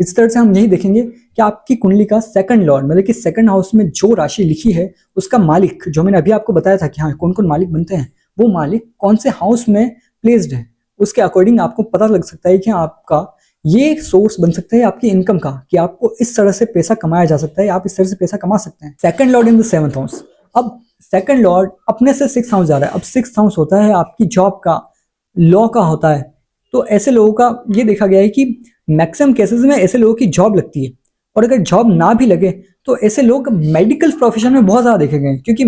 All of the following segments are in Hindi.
इस तरह से हम यही देखेंगे कि आपकी कुंडली का सेकंड लॉर्ड मतलब कि सेकंड हाउस में जो राशि लिखी है उसका मालिक, जो मैंने अभी आपको बताया था कि हाँ कौन कौन मालिक बनते हैं, वो मालिक कौन से हाउस में प्लेस्ड है, उसके अकॉर्डिंग आपको पता लग सकता है कि आपका ये सोर्स बन सकता है आपकी इनकम का, कि आपको इस तरह से पैसा कमाया जा सकता है, आप इस तरह से पैसा कमा सकते हैं। Second lord in the seventh house. अब सेकंड लॉर्ड अपने से सिक्स हाउस जा रहा है। अब सिक्स हाउस होता है आपकी जॉब का, लॉ का होता है। तो ऐसे लोगों का ये देखा गया है कि मैक्सिमम केसेस में ऐसे लोगों की जॉब लगती है, और अगर जॉब ना भी लगे तो ऐसे लोग मेडिकल प्रोफेशन में बहुत ज़्यादा देखे गए हैं, क्योंकि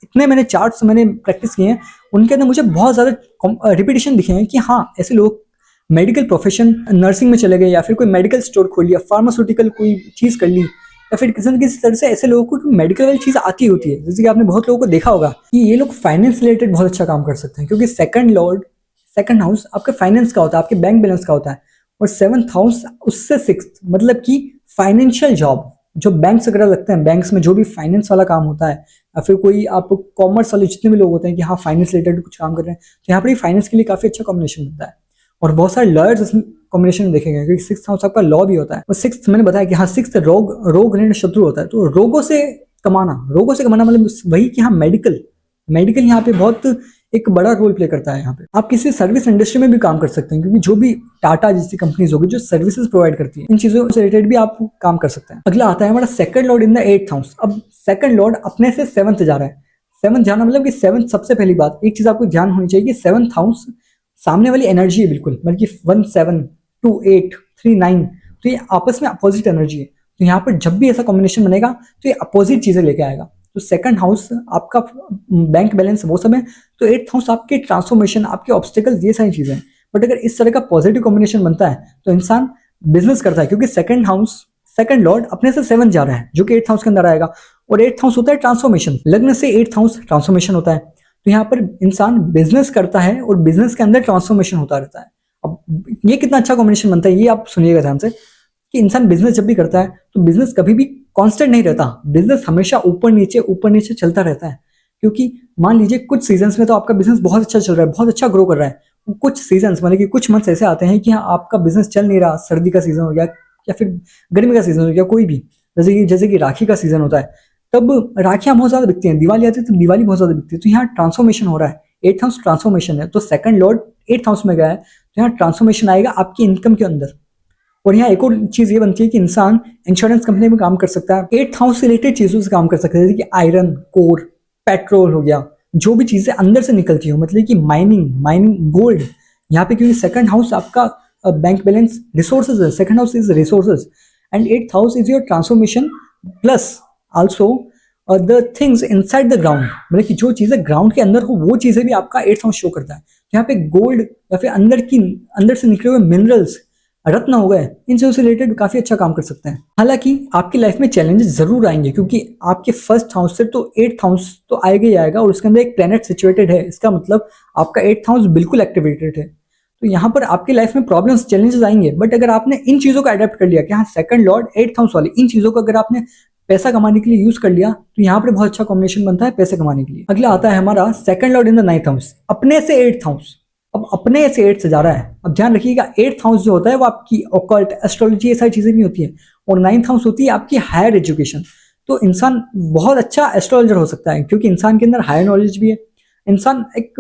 इतने मैंने चार्ट्स मैंने प्रैक्टिस किए हैं, उनके अंदर मुझे बहुत ज़्यादा रिपीटेशन दिखे हैं कि हाँ ऐसे लोग मेडिकल प्रोफेशन, नर्सिंग में चले गए, या फिर कोई मेडिकल स्टोर खोल लिया, फार्मास्यूटिकल कोई चीज़ कर ली, या फिर किसी न किसी तरह से ऐसे लोगों को मेडिकल वाली चीज़ आती होती है। जैसे कि आपने बहुत लोगों को देखा होगा कि ये लोग फाइनेंस रिलेटेड बहुत अच्छा काम कर सकते हैं, क्योंकि सेकंड लॉर्ड, सेकंड हाउस आपके फाइनेंस का होता है, आपके बैंक बैलेंस का होता है, और सेवंथ हाउस उससे सिक्स्थ मतलब कि फाइनेंशियल जॉब, जो बैंक्स वगैरह लगते हैं, बैंक्स में जो भी फाइनेंस वाला काम होता है, या फिर कोई आप कॉमर्स वाले जितने भी लोग होते हैं कि हाँ फाइनेंस रिलेटेड कुछ काम कर रहे हैं, तो यहाँ पर फाइनेंस के लिए काफ़ी अच्छा कॉम्बिनेशन बनता है। और बहुत सारे लॉयर्स इसमें कॉम्बिनेशन में देखे गए, क्योंकि सिक्स हाउस आपका लॉ भी होता है, और सिक्स मैंने बताया कि हाँ सिक्स रोग ऋण शत्रु होता है। तो रोगों से कमाना मतलब वही कि हाँ मेडिकल यहाँ पे बहुत एक बड़ा रोल प्ले करता है। यहाँ पे आप किसी सर्विस इंडस्ट्री में भी काम कर सकते हैं, क्योंकि जो भी टाटा जैसी कंपनीज होगी जो सर्विसेज प्रोवाइड करती है, इन चीजों से रिलेटेड भी आप काम कर सकते हैं। अगला आता है हमारा second lord in the eighth house. अब सेकंड लॉर्ड अपने से सेवंथ जा रहा है। सेवंथ जाना मतलब कि सेवंथ, सबसे पहली बात एक चीज आपको ध्यान होनी चाहिए कि सेवंथ हाउस सामने वाली एनर्जी है बिल्कुल, मतलब कि 1 7 2 8 3 9, तो ये आपस में अपोजिट एनर्जी है। तो यहाँ पर जब भी ऐसा कॉम्बिनेशन बनेगा तो ये अपोजिट चीजें लेके आएगा। तो सेकंड हाउस आपका बैंक बैलेंस वो सब है, तो एट्थ हाउस आपके ट्रांसफॉर्मेशन, आपके ऑब्स्टिकल्स, ये सारी चीजें हैं। बट अगर इस तरह का पॉजिटिव कॉम्बिनेशन बनता है तो इंसान बिजनेस करता है, क्योंकि सेकंड हाउस, सेकंड लॉर्ड अपने से सेवन जा रहा है, जो कि एट्थ हाउस के अंदर आएगा, और एट्थ हाउस होता है ट्रांसफॉर्मेशन। लग्न से एट्थ हाउस ट्रांसफॉर्मेशन होता है, तो यहाँ पर इंसान बिजनेस करता है और बिजनेस के अंदर ट्रांसफॉर्मेशन होता रहता है। अब ये कितना अच्छा कॉम्बिनेशन बनता है ये आप सुनिएगा ध्यान से, कि इंसान बिजनेस जब भी करता है तो बिजनेस कभी भी कांस्टेंट नहीं रहता, बिजनेस हमेशा ऊपर नीचे चलता रहता है। क्योंकि मान लीजिए कुछ सीजन्स में तो आपका बिजनेस बहुत अच्छा चल रहा है, बहुत अच्छा ग्रो कर रहा है, कुछ सीजन्स मतलब कि कुछ मंथ्स ऐसे आते हैं कि हाँ आपका बिजनेस चल नहीं रहा, सर्दी का सीजन हो गया या फिर गर्मी का सीजन हो गया, कोई भी, जैसे कि राखी का सीजन होता है, तब राखियां बहुत ज्यादा बिकती हैं, दिवाली आती है तो दिवाली बहुत ज्यादा बिकती है। तो यहाँ ट्रांसफॉर्मेशन हो रहा है, एट्थ हाउस ट्रांसफॉर्मेशन है, तो सेकंड लॉर्ड एट्थ हाउस में गया है, तो यहाँ ट्रांसफॉर्मेशन आएगा आपकी इनकम के अंदर। और यहाँ एक और चीज ये बनती है कि इंसान इंश्योरेंस कंपनी में काम कर सकता है, एट्थ हाउस से रिलेटेड चीजों से काम कर सकता है, जैसे कि आयरन कोर, पेट्रोल हो गया, जो भी चीजें अंदर से निकलती हो, मतलब कि माइनिंग गोल्ड, यहाँ पे क्योंकि सेकंड हाउस आपका बैंक बैलेंस रिसोर्सेज है, second house is resources, and eighth house is your transformation plus also the things inside the ground, मतलब कि जो चीजें ग्राउंड के अंदर हो वो चीजें भी आपका एट्थ हाउस शो करता है। यहाँ पे गोल्ड या फिर अंदर से निकले हुए मिनरल्स, रत्न हो गए, इन चीजों से रिलेटेड काफी अच्छा काम कर सकते हैं। हालांकि आपकी लाइफ में चैलेंजेस जरूर आएंगे, क्योंकि आपके फर्स्ट हाउस से तो एट्थ हाउस तो आएगा ही आएगा, और उसके अंदर एक प्लेनेट सिचुएटेड है, इसका मतलब आपका एट्थ हाउस बिल्कुल एक्टिवेटेड है। तो यहाँ पर आपकी लाइफ में प्रॉब्लम्स, चैलेंजेस आएंगे, बट अगर आपने इन चीजों को अडेप्ट कर लिया कि हाँ सेकंड लॉर्ड एट्थ हाउस वाले इन चीजों को अगर आपने पैसा कमाने के लिए यूज कर लिया, तो यहाँ पर बहुत अच्छा कॉम्बिनेशन बनता है पैसे कमाने के लिए। अगला आता है हमारा second lord in the ninth house, अपने से एट्थ हाउस। अब अपने से एट्थ से जा रहा है। अब ध्यान रखिएगा एट्थ हाउस जो होता है वो आपकी ऑकल्ट, एस्ट्रोलॉजी, ये सारी चीजें भी होती है, और नाइन्थ हाउस होती है आपकी हायर एजुकेशन। तो इंसान बहुत अच्छा एस्ट्रोलॉजर हो सकता है, क्योंकि इंसान के अंदर हायर नॉलेज भी है, इंसान एक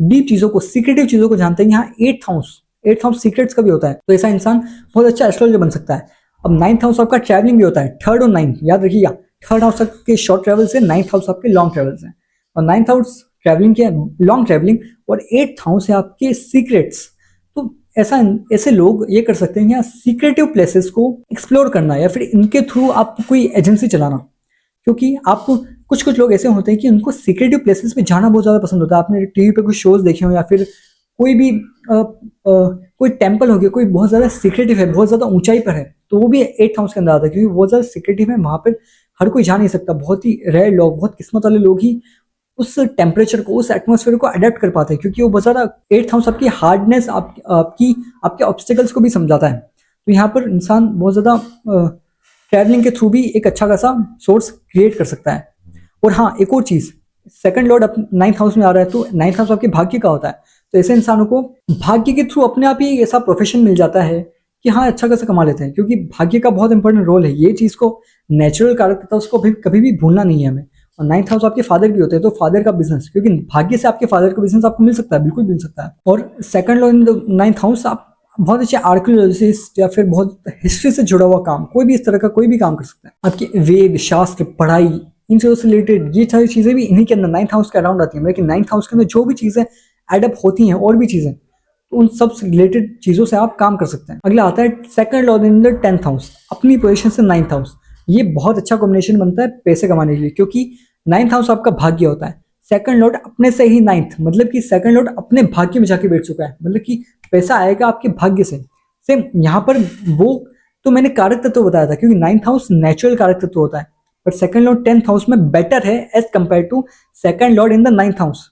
डीप चीजों को, सीक्रेटिव चीजों को जानते हैं। यहाँ एट्थ हाउस सीक्रेट्स का भी होता है, तो ऐसा इंसान बहुत अच्छा एस्ट्रोलॉजर बन सकता है। अब नाइन्थ हाउस आपका ट्रैवलिंग भी होता है, थर्ड और नाइन्थ याद रखिएगा, थर्ड हाउस आपके शॉर्ट ट्रेवल से, नाइन्थ हाउस आपके लॉन्ग ट्रेवल से, और नाइन्थ हाउस ट्रैवलिंग के, लॉन्ग ट्रैवलिंग, और एट्थ हाउस है आपके सीक्रेट्स। तो ऐसे लोग ये कर सकते हैं यहाँ सीक्रेटिव प्लेसेस को एक्सप्लोर करना, या फिर इनके थ्रू आप कोई एजेंसी चलाना, क्योंकि आप कुछ लोग ऐसे होते हैं कि उनको सीक्रेटिव प्लेसेस पे जाना बहुत ज़्यादा पसंद होता है। आपने टीवी पे कुछ शोज देखे हो, या फिर कोई भी कोई टेम्पल हो गया, कोई बहुत ज़्यादा सीक्रेटिव है, बहुत ज़्यादा ऊंचाई पर है, तो वो भी एट्थ हाउस के अंदर आता है, क्योंकि बहुत ज़्यादा सीक्रेटिव है, वहाँ पर हर कोई जा नहीं सकता, बहुत ही रेयर लोग, बहुत किस्मत वाले लोग ही उस टेम्परेचर को, उस एटमोसफेयर को अडेप्ट कर पाते हैं, क्योंकि वो बहुत ज़्यादा, एट्थ हाउस आपकी हार्डनेस, आपके ऑब्स्टिकल्स को भी समझाता है। तो यहाँ पर इंसान बहुत ज़्यादा ट्रैवलिंग के थ्रू भी एक अच्छा खासा सोर्स क्रिएट कर सकता है। और हाँ एक और चीज़, सेकंड लॉर्ड नाइन्थ हाउस में आ रहा है, तो नाइन्थ हाउस आपके भाग्य का होता है, तो ऐसे इंसानों को भाग्य के थ्रू अपने आप ही ऐसा प्रोफेशन मिल जाता है कि हाँ अच्छा खासा कमा लेते हैं, क्योंकि भाग्य का बहुत इंपॉर्टेंट रोल है। ये चीज़ को नेचुरल कारक था, उसको भी कभी भी भूलना नहीं है हमें। और 9th हाउस आपके फादर भी होते हैं, तो फादर का बिजनेस, क्योंकि भाग्य से आपके फादर का बिजनेस आपको मिल सकता है, बिल्कुल मिल सकता है। और second law in the 9th house, आप बहुत अच्छे आर्कियोलॉजिस्ट या फिर बहुत हिस्ट्री से जुड़ा हुआ काम, कोई भी इस तरह का कोई भी काम कर सकते हैं। आपके वेद शास्त्र पढ़ाई इन चीज़ों से रिलेटेड ये सारी चीज़ें भी इन्हीं के अंदर 9th हाउस के अराउंड आती हैं। लेकिन 9th हाउस के अंदर जो भी चीज़ें एडअप होती हैं और भी चीज़ें, तो उन सब से रिलेटेड चीज़ों से आप काम कर सकते हैं। अगला आता है second law in the 10th house, अपनी पोजीशन से 9th हाउस। ये बहुत अच्छा कॉम्बिनेशन बनता है पैसे कमाने के लिए, क्योंकि 9th हाउस आपका भाग्य होता है। सेकंड लॉर्ड अपने से ही 9th, मतलब कि सेकंड लॉर्ड अपने भाग्य में जाके बैठ चुका है, मतलब कि पैसा आएगा आपके भाग्य से। सेम यहाँ पर वो तो मैंने कारक तत्व बताया था, क्योंकि 9th हाउस नेचुरल कारक तत्व होता है, पर सेकंड लॉर्ड 10th हाउस में बेटर है as compared to second lord in the 9th house.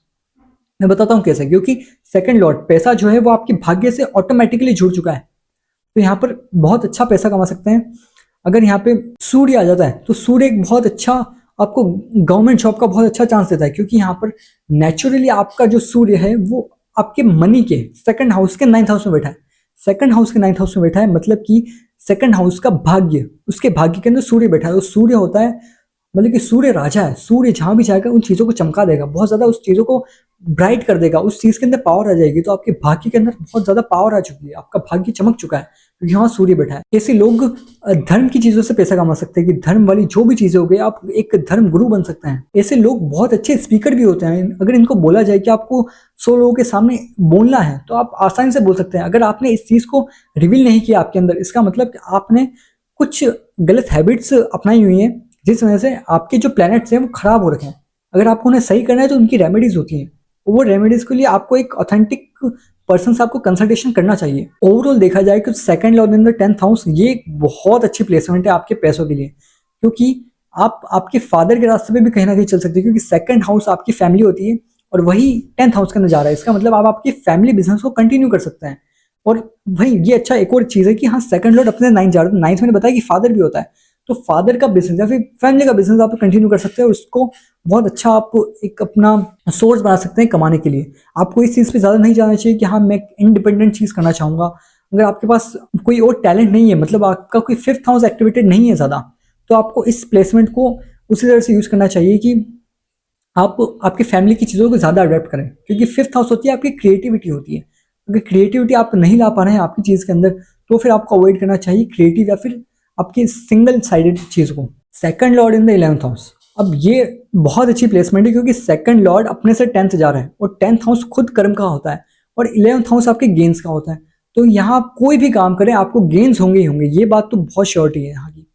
मैं बताता हूँ कैसे, क्योंकि सेकंड लॉर्ड पैसा जो है वो आपके भाग्य से ऑटोमेटिकली जुड़ चुका है, तो यहाँ पर बहुत अच्छा पैसा कमा सकते हैं। अगर यहाँ पे सूर्य आ जाता है, तो सूर्य एक बहुत अच्छा आपको गवर्नमेंट जॉब का बहुत अच्छा चांस देता है, क्योंकि यहाँ पर नेचुरली आपका जो सूर्य है वो आपके मनी के सेकंड हाउस के 9th हाउस में बैठा है। सेकंड हाउस के 9th हाउस में बैठा है, मतलब कि सेकंड हाउस का भाग्य, उसके भाग्य के अंदर सूर्य बैठा है। और सूर्य होता है, मतलब कि सूर्य राजा है। सूर्य जहां भी जाएगा उन चीजों को चमका देगा, बहुत ज्यादा उस चीजों को ब्राइट कर देगा, उस चीज के अंदर पावर आ जाएगी। तो आपके भाग्य के अंदर बहुत ज्यादा पावर आ चुकी है, आपका भाग्य चमक चुका है, क्योंकि वहां सूर्य बैठा है। ऐसे लोग धर्म की चीजों से पैसा कमा सकते हैं, कि धर्म वाली जो भी चीजें हो गई, आप एक धर्म गुरु बन सकते हैं। ऐसे लोग बहुत अच्छे स्पीकर भी होते हैं। अगर इनको बोला जाए कि आपको 100 लोगों के सामने बोलना है, तो आप आसानी से बोल सकते हैं। अगर आपने इस चीज को रिवील नहीं किया आपके अंदर, इसका मतलब कि आपने कुछ गलत हैबिट्स अपनाई हुई हैं, जिस वजह से आपके जो प्लैनेट्स हैं वो खराब हो रखे हैं। अगर आपको उन्हें सही करना है, तो उनकी रेमेडीज होती हैं। वो रेमेडीज के लिए आपको एक ऑथेंटिक पर्सन से आपको कंसल्टेशन करना चाहिए। ओवरऑल देखा जाए कि second lord in the 10th house ये एक बहुत अच्छी प्लेसमेंट है आपके पैसों के लिए, क्योंकि आप आपके फादर के रास्ते पे भी कहीं ना कहीं चल सकते हैं, क्योंकि सेकंड हाउस आपकी फैमिली होती है और वही 10th हाउस के अंदर जा रहा है। इसका मतलब आप आपकी फैमिली बिजनेस को कंटिन्यू कर सकते हैं। और भाई ये अच्छा एक और चीज़ है कि हाँ, सेकंड लॉर्ड अपने 9th जा रहा है। 9th मैंने बताया कि फादर भी होता है, तो फादर का बिजनेस या फिर फैमिली का बिजनेस आप कंटिन्यू कर सकते हैं, और उसको बहुत अच्छा आप एक अपना सोर्स बना सकते हैं कमाने के लिए। आपको इस चीज़ पे ज़्यादा नहीं जाना चाहिए कि हाँ मैं इंडिपेंडेंट चीज़ करना चाहूँगा। अगर आपके पास कोई और टैलेंट नहीं है, मतलब आपका कोई 5th हाउस एक्टिवेटेड नहीं है ज़्यादा, तो आपको इस प्लेसमेंट को उसी तरह से यूज़ करना चाहिए कि आप आपकी फैमिली की चीज़ों को ज़्यादा अडेप्ट करें, क्योंकि 5th हाउस होती है आपकी क्रिएटिविटी होती है। अगर क्रिएटिविटी आप नहीं ला पा रहे हैं आपकी चीज़ के अंदर, तो फिर आपको अवॉइड करना चाहिए क्रिएटिव या फिर आपकी सिंगल साइडेड चीज़ को। Second lord in the 11th house, अब ये बहुत अच्छी प्लेसमेंट है, क्योंकि सेकंड लॉर्ड अपने से 10th जा रहा है, और 10th हाउस खुद कर्म का होता है, और 11th हाउस आपके गेन्स का होता है। तो यहाँ आप कोई भी काम करें आपको गेन्स होंगे ही होंगे, ये बात तो बहुत श्योरिटी है यहाँ की।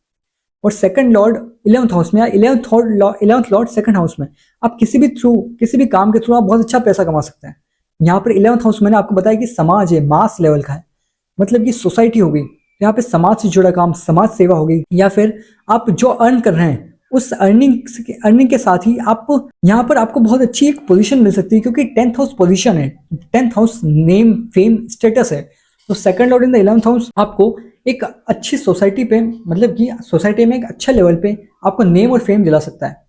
और सेकंड लॉर्ड 11th हाउस में या 11th लॉर्ड सेकंड हाउस में, आप किसी भी काम के थ्रू आप बहुत अच्छा पैसा कमा सकते हैं। यहाँ पर 11th हाउस मैंने आपको बताया कि समाज है, मास लेवल का है, मतलब कि सोसाइटी हो गई। यहाँ पे समाज से जुड़ा काम, समाज सेवा हो गई, या फिर आप जो अर्न कर रहे हैं उस अर्निंग के साथ ही आप यहाँ पर आपको बहुत अच्छी एक पोजीशन मिल सकती है, क्योंकि 10th हाउस पोजीशन है, 10th house name fame status है। तो second lord in the 11th house आपको एक अच्छी सोसाइटी पे, मतलब कि सोसाइटी में एक अच्छा लेवल पे आपको नेम और फेम दिला सकता है।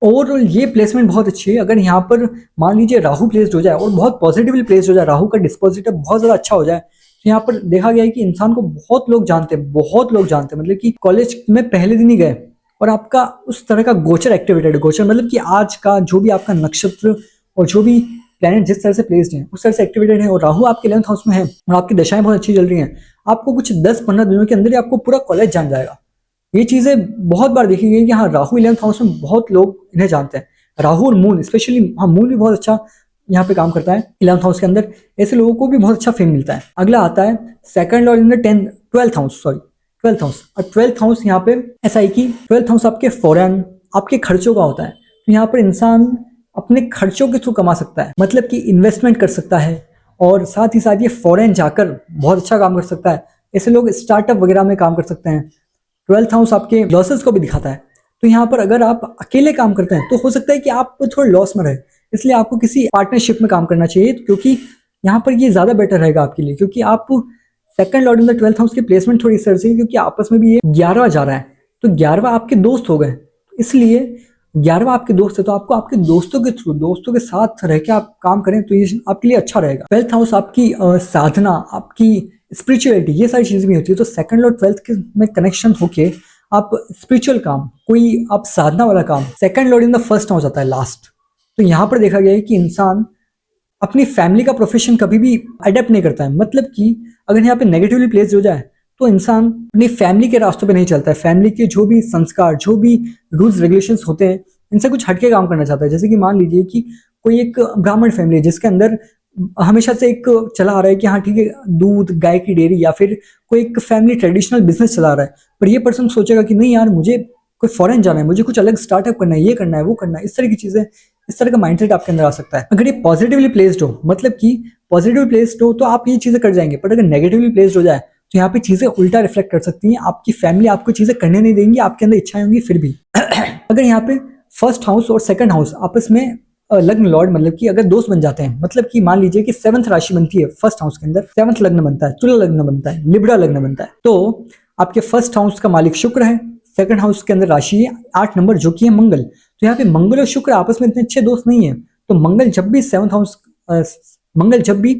ओवरऑल ये प्लेसमेंट बहुत अच्छी है। अगर यहाँ पर मान लीजिए राहु प्लेस्ड हो जाए और बहुत पॉजिटिवली प्लेस्ड हो जाए, राहु का डिस्पोजिटर बहुत ज़्यादा अच्छा हो जाए, तो यहाँ पर देखा गया है कि इंसान को बहुत लोग जानते हैं, बहुत लोग जानते हैं, मतलब कि कॉलेज में पहले दिन ही गए और आपका उस तरह का गोचर एक्टिवेटेड है। गोचर मतलब कि आज का जो भी आपका नक्षत्र और जो भी प्लेनेट जिस तरह से प्लेस्ड है उस तरह से एक्टिवेटेड है, और राहु आपके 11th हाउस में है और आपकी दशाएं बहुत अच्छी चल रही हैं, आपको कुछ 10-15 दिनों के अंदर ही आपको पूरा कॉलेज जान जाएगा। ये चीज़ें बहुत बार देखी गई कि हाँ, राहु 11th हाउस में बहुत लोग इन्हें जानते हैं। राहु और मून स्पेशली, हाँ मून भी बहुत अच्छा यहाँ पे काम करता है 11th हाउस के अंदर, ऐसे लोगों को भी बहुत अच्छा फेम मिलता है। अगला आता है सेकंड और in the 12th house, sorry 12th house. और 12th हाउस यहाँ पे ऐसा है कि 12th हाउस आपके फॉरेन, आपके खर्चों का होता है। तो यहाँ पर इंसान अपने खर्चों के थ्रू कमा सकता है, मतलब कि इन्वेस्टमेंट कर सकता है, और साथ ही साथ ये फॉरेन जाकर बहुत अच्छा काम कर सकता है। ऐसे लोग स्टार्टअप वगैरह में काम कर सकते हैं। 12th हाउस आपके लॉसेस को भी दिखाता है, तो यहाँ पर अगर आप अकेले काम करते हैं तो हो सकता है कि आप थोड़े लॉस में रहे, इसलिए आपको किसी पार्टनरशिप में काम करना चाहिए, क्योंकि यहाँ पर ये ज़्यादा बेटर रहेगा आपके लिए। क्योंकि आप second lord in the 12th house की प्लेसमेंट थोड़ी इस तरह से, क्योंकि आपस में भी ये 11वां जा रहा है, तो 11वां आपके दोस्त हो गए, इसलिए 11वां आपके दोस्त है, तो आपको आपके दोस्तों के थ्रू, दोस्तों के साथ रह के आप काम करें तो ये आपके लिए अच्छा रहेगा। 12th हाउस आपकी साधना, आपकी स्पिरिचुअलिटी, ये सारी चीजें भी होती है। तो सेकंड और 12th के में कनेक्शन होके आप स्पिरिचुअल काम, कोई आप साधना वाला काम, second lord in the first house आता है लास्ट। तो यहाँ पर देखा गया है कि इंसान अपनी फैमिली का प्रोफेशन कभी भी अडेप्ट नहीं करता है। मतलब कि अगर यहाँ पे नेगेटिवली प्लेस हो जाए तो इंसान अपनी फैमिली के रास्तों पे नहीं चलता है। फैमिली के जो भी संस्कार, जो भी रूल्स रेगुलेशंस होते हैं, इनसे कुछ हटके काम करना चाहता है। जैसे कि मान लीजिए कि कोई एक ब्राह्मण फैमिली है जिसके अंदर हमेशा से एक चला आ रहा है कि हाँ ठीक है, दूध, गाय की डेयरी, या फिर कोई एक फैमिली ट्रेडिशनल बिजनेस चला रहा है, पर ये पर्सन सोचेगा कि नहीं यार, मुझे कोई फॉरेन जाना है, मुझे कुछ अलग स्टार्टअप करना है, ये करना है, वो करना है। इस तरह की चीजें, इस तरह का माइंडसेट आपके अंदर आ सकता है। अगर ये पॉजिटिवली प्लेस्ड हो, मतलब कि पॉजिटिवली प्लेस्ड हो, तो आप ये चीजें कर जाएंगे। बट अगर नेगेटिवली प्लेस्ड हो जाए तो यहाँ पे चीजें उल्टा रिफ्लेक्ट कर सकती हैं। आपकी फैमिली आपको चीजें करने नहीं देंगी, आपके अंदर इच्छाएं होंगी फिर भी। अगर यहाँ पे फर्स्ट हाउस और सेकंड हाउस आपस में लग्न लॉर्ड, मतलब कि अगर दोस्त बन जाते हैं, मतलब कि मान लीजिए कि 7th राशि बनती है फर्स्ट हाउस के अंदर, 7th लग्न बनता है, तुला लग्न बनता है, लिब्रा लग्न बनता है। तो आपके फर्स्ट हाउस का मालिक शुक्र है, सेकंड हाउस के अंदर राशि है 8 नंबर जो कि है मंगल। तो यहाँ पे मंगल और शुक्र आपस में इतने अच्छे दोस्त नहीं है। तो मंगल जब भी 7th हाउस, मंगल जब भी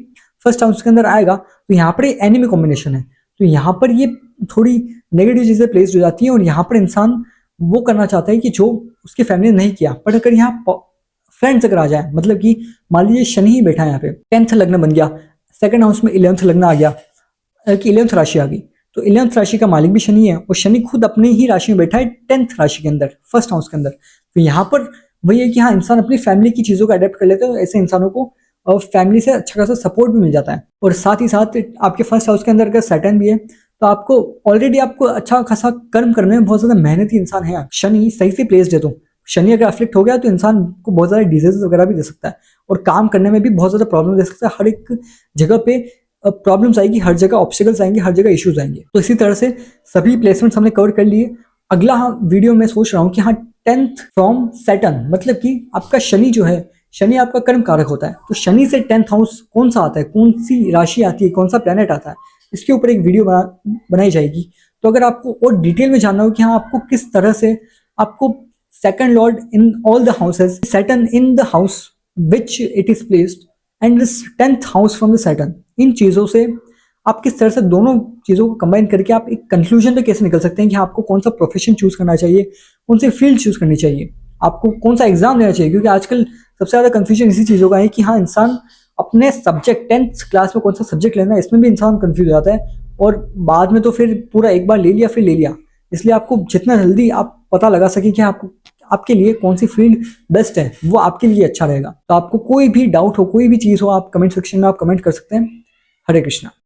फर्स्ट हाउस के अंदर आएगा तो यहाँ पर एनिमी कॉम्बिनेशन है। तो यहाँ पर ये थोड़ी नेगेटिव चीजें प्लेस हो जाती हैं और यहाँ पर इंसान वो करना चाहता है कि जो उसकी फैमिली ने नहीं किया। बट अगर यहाँ फ्रेंड्स अगर आ जाए, मतलब कि मान लीजिए शनि ही बैठा है यहाँ पे, 10th लग्न बन गया, सेकंड हाउस में 11th लग्न आ गया, कि 11th राशि आ गई, तो 11th राशि का मालिक भी शनि है और शनि खुद अपने ही राशि में बैठा है 10th राशि के अंदर, फर्स्ट हाउस के अंदर। तो यहाँ पर वही है कि हाँ, इंसान अपनी फैमिली की चीजों को अडेप्ट कर लेते हैं। ऐसे इंसानों को फैमिली से अच्छा खासा सपोर्ट भी मिल जाता है। और साथ ही साथ आपके फर्स्ट हाउस के अंदर अगर सैटर्न भी है तो आपको ऑलरेडी आपको अच्छा खासा कर्म करने में बहुत ज्यादा मेहनती इंसान है। शनि सही से प्लेस्ड है, तो शनि अगर अफ्लिक्ट हो गया तो इंसान को बहुत ज्यादा डिजीज वगैरह भी दे सकता है और काम करने में भी बहुत ज्यादा प्रॉब्लम दे सकता है। हर एक जगह पे प्रॉब्लम्स आएगी, हर जगह ऑब्स्टिकल्स आएंगे, हर जगह इश्यूज आएंगे। तो इसी तरह से सभी प्लेसमेंट्स हमने कवर कर लिए। अगला वीडियो में सोच रहा हूँ कि हाँ, 10th फ्रॉम सैटर्न, मतलब कि आपका शनि जो है, शनि आपका कर्म कारक होता है। तो शनि से 10th हाउस कौन सा आता है, कौन सी राशि आती है, कौन सा प्लेनेट आता है, इसके ऊपर एक वीडियो बनाई जाएगी। तो अगर आपको और डिटेल में जानना हो कि हाँ आपको किस तरह से, आपको second lord in all the houses, Saturn in the house which it is placed and 10th house from the Saturn, इन चीजों से आप किस तरह से दोनों चीजों को कंबाइन करके आप एक कंक्लूजन पे कैसे निकल सकते हैं कि आपको कौन सा प्रोफेशन चूज करना चाहिए, कौन सी फील्ड चूज करनी चाहिए, आपको कौन सा एग्जाम देना चाहिए। क्योंकि आजकल सबसे ज्यादा कंफ्यूजन इसी चीजों का है कि हाँ, इंसान अपने सब्जेक्ट 10th क्लास में कौन सा सब्जेक्ट लेना है, इसमें भी इंसान कंफ्यूज हो जाता है और बाद में तो फिर पूरा एक बार ले लिया फिर ले लिया। इसलिए आपको जितना जल्दी आप पता लगा सके कि आपको, आपके लिए कौन सी फील्ड बेस्ट है, वो आपके लिए अच्छा रहेगा। तो आपको कोई भी डाउट हो, कोई भी चीज हो, आप कमेंट सेक्शन में आप कमेंट कर सकते हैं। हरे कृष्णा।